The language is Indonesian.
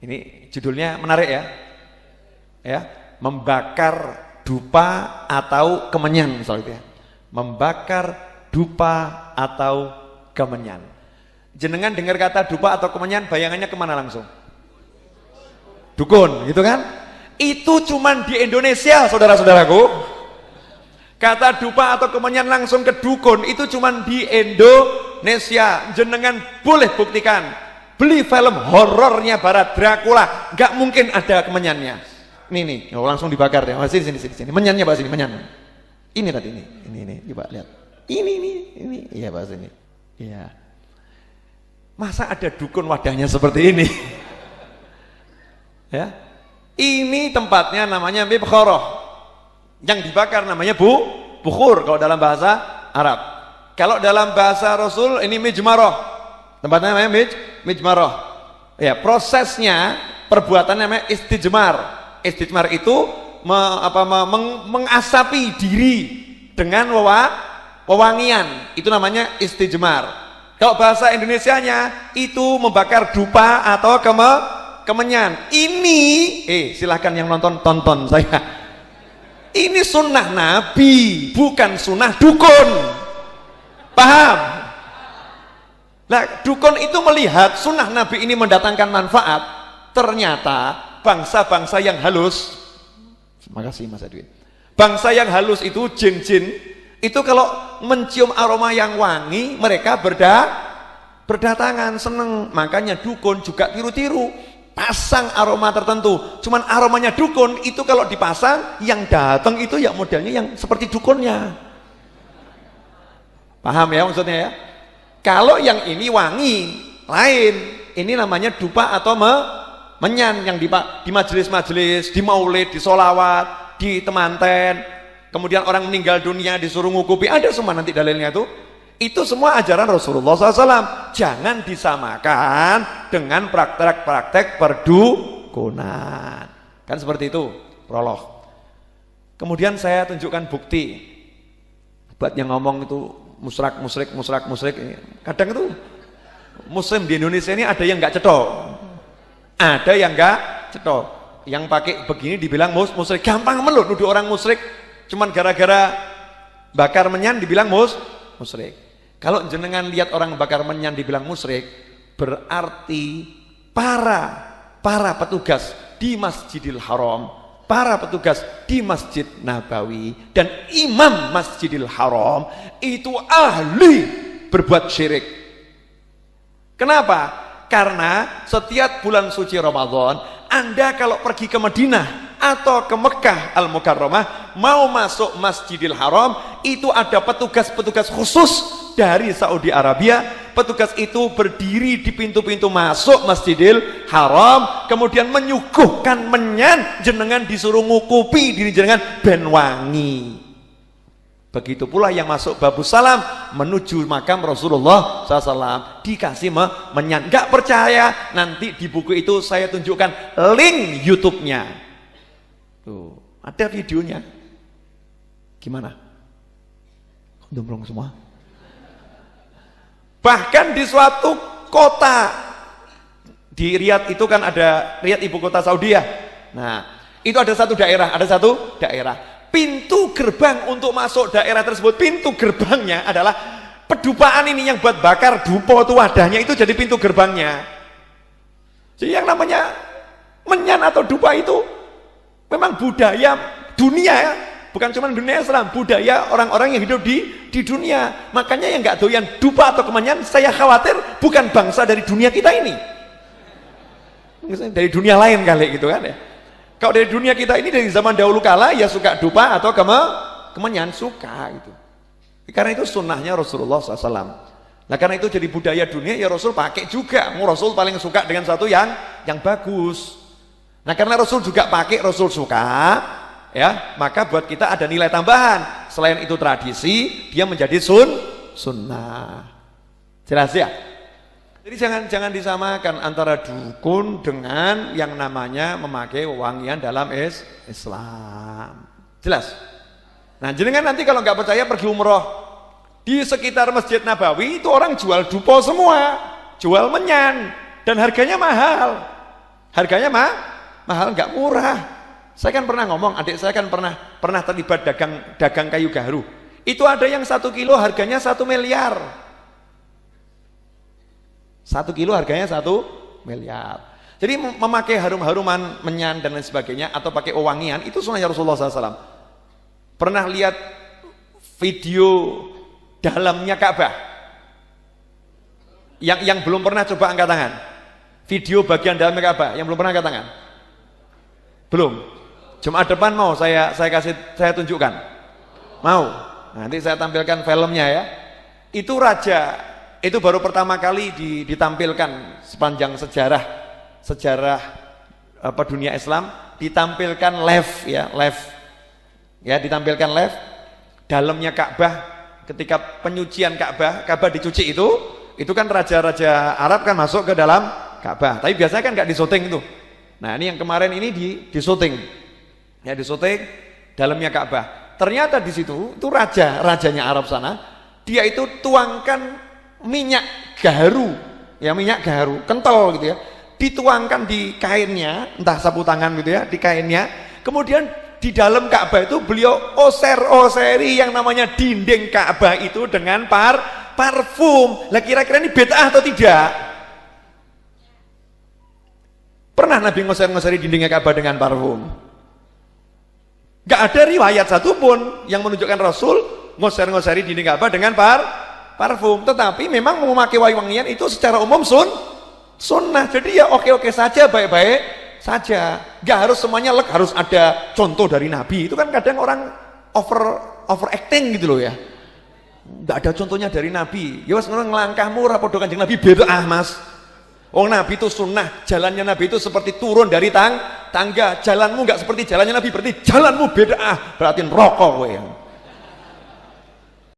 Ini judulnya menarik ya. Ya, membakar dupa atau kemenyan misalnya. Membakar dupa atau kemenyan. Jenengan dengar kata dupa atau kemenyan, bayangannya kemana langsung? Dukun, gitu kan? Itu cuman di Indonesia, saudara-saudaraku. Kata dupa atau kemenyan langsung ke dukun, itu cuman di Indonesia. Jenengan boleh buktikan. Beli film horornya Barat Dracula, nggak mungkin ada kemenyannya. Nih, langsung dibakar ya. Sini. Menyannya bahas ini, menyan. Ini tadi ini, coba lihat. Ini. Iya bahas ini. Iya. Masa ada dukun wadahnya seperti ini? Ya. Ini tempatnya namanya mibkhoroh. Yang dibakar namanya bukhur kalau dalam bahasa Arab. Kalau dalam bahasa Rasul ini mijmaroh. Tempatnya namanya mijmaroh. Ya, prosesnya perbuatannya namanya istijmar. Istijmar itu mengasapi diri dengan wewangian. Itu namanya istijmar. Kalau bahasa Indonesianya itu membakar dupa atau kemenyan. Ini silahkan yang nonton tonton saya. Ini sunnah Nabi, bukan sunnah dukun. Paham? Nah, dukun itu melihat sunnah Nabi ini mendatangkan manfaat. Ternyata bangsa-bangsa yang halus, makasih Mas Edwin, bangsa yang halus itu jin-jin, itu kalau mencium aroma yang wangi, mereka berdatangan, seneng. Makanya dukun juga tiru-tiru, pasang aroma tertentu. Cuman aromanya dukun itu kalau dipasang, yang datang itu ya modelnya yang seperti dukunnya. Paham ya maksudnya ya? Kalau yang ini wangi, lain. Ini namanya dupa atau menyan yang di majelis-majelis, di maulid, di solawat, di temanten. Kemudian orang meninggal dunia disuruh ngukupi, ada semua nanti dalilnya itu. Itu semua ajaran Rasulullah SAW. Jangan disamakan dengan praktek-praktek perdukunan. Kan seperti itu prolog. Kemudian saya tunjukkan bukti. Buat yang ngomong itu musyrik. Kadang itu muslim di Indonesia ini ada yang nggak cetok. Ada yang nggak cetok. Yang pakai begini dibilang musyrik. Gampang melut nuduh orang musyrik. Cuman gara-gara bakar menyan dibilang musyrik. Kalau jenengan lihat orang bakar menyan dibilang musyrik, berarti para petugas di Masjidil Haram, para petugas di Masjid Nabawi dan imam Masjidil Haram itu ahli berbuat syirik. Kenapa? Karena setiap bulan suci Ramadan, Anda kalau pergi ke Madinah atau ke Mekah Al-Mukarramah, mau masuk Masjidil Haram, itu ada petugas-petugas khusus dari Saudi Arabia. Petugas itu berdiri di pintu-pintu masuk Masjidil Haram, kemudian menyuguhkan menyan, jenengan disuruh ngukupi diri jenengan ben wangi. Begitu pula yang masuk Babus Salam menuju makam Rasulullah SAW dikasih menyan. Gak percaya? Nanti di buku itu saya tunjukkan link YouTube-nya. Tuh, ada videonya. Gimana? Domplong semua. Bahkan di suatu kota di Riyadh itu kan ada Riyadh ibu kota Saudi ya. Nah, itu ada satu daerah. Pintu gerbang untuk masuk daerah tersebut, pintu gerbangnya adalah pedupaan ini yang buat bakar dupo itu wadahnya itu jadi pintu gerbangnya. Jadi yang namanya menyan atau dupa itu memang budaya dunia ya. Bukan cuma dunia Islam, budaya orang-orang yang hidup di dunia. Makanya yang nggak doyan dupa atau kemenyan, saya khawatir bukan bangsa dari dunia kita ini. Misalnya dari dunia lain kali gitu kan ya. Kalau dari dunia kita ini dari zaman dahulu kala ya suka dupa atau kemenyan suka gitu. Karena itu sunnahnya Rasulullah SAW. Nah karena itu jadi budaya dunia ya Rasul pakai juga. Rasul paling suka dengan satu yang bagus. Nah karena Rasul juga pakai, Rasul suka. Ya, maka buat kita ada nilai tambahan. Selain itu tradisi, dia menjadi sunnah. Jelas ya? Jadi jangan disamakan antara dukun dengan yang namanya memakai wewangian dalam Islam. Jelas? Nah, jenengan nanti kalau nggak percaya pergi umroh. Di sekitar Masjid Nabawi itu orang jual dupo semua, jual menyan dan harganya mahal. Harganya mahal, nggak murah. Saya kan pernah ngomong, adik saya kan pernah terlibat dagang kayu gaharu. Itu ada yang 1 kilo harganya 1 miliar. 1 kilo harganya 1 miliar. Jadi memakai harum-haruman, menyan dan lain sebagainya, atau pakai wewangian, itu sunnah Rasulullah SAW. Pernah lihat video dalamnya Ka'bah? Yang belum pernah coba angkat tangan. Video bagian dalamnya Ka'bah, yang belum pernah angkat tangan. Belum. Jumat depan mau saya tunjukkan. Mau. Nanti saya tampilkan filmnya ya. Itu raja, itu baru pertama kali ditampilkan sepanjang sejarah dunia Islam, ditampilkan live ya, ditampilkan live dalamnya Ka'bah. Ketika penyucian Ka'bah dicuci itu kan raja-raja Arab kan masuk ke dalam Ka'bah, tapi biasanya kan nggak disyuting itu. Nah ini yang kemarin ini disyuting ya, disyuting dalamnya Ka'bah. Ternyata di situ itu rajanya Arab sana, dia itu tuangkan minyak gaharu ya, minyak gaharu kental gitu ya, dituangkan di kainnya, entah sapu tangan gitu ya, di kainnya. Kemudian di dalam Ka'bah itu beliau oseri yang namanya dinding Ka'bah itu dengan parfum. Lah kira-kira ini bid'ah atau tidak? Pernah Nabi ngoser-ngoseri dindingnya Ka'bah dengan parfum? Gak ada riwayat satupun yang menunjukkan Rasul ngoser-ngoseri dinding Ka'bah dengan parfum. Tetapi memang memakai wangi-wangian itu secara umum sunnah. Jadi ya oke-oke saja, baik-baik saja. Gak harus semuanya harus ada contoh dari Nabi. Itu kan kadang orang over acting gitu loh ya. Gak ada contohnya dari Nabi. Ya wes ngelangkahmu rapodo Kanjeng Nabi bid'ah Mas. Oh Nabi itu sunnah, jalannya Nabi itu seperti turun dari tangga. Jalanmu gak seperti jalannya Nabi, berarti jalanmu bid'ah, berarti rokok kowe.